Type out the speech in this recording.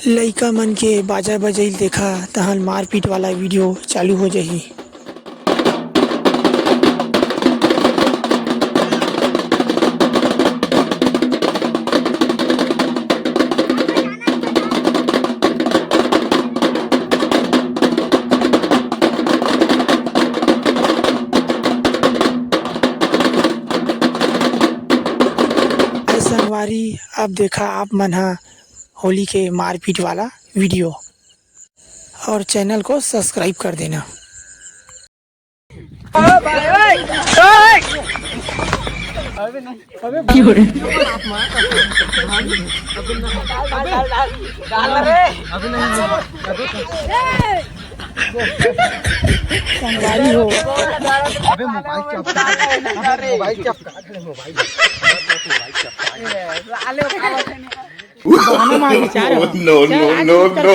लइका मन के बाजा बजाइल देखा तहन मारपीट वाला वीडियो चालू हो जाही। संगवारी अब देखा आप मन हा होली के मारपीट वाला वीडियो और चैनल को सब्सक्राइब कर देना। संगवारी हो अबे mobile no no no no.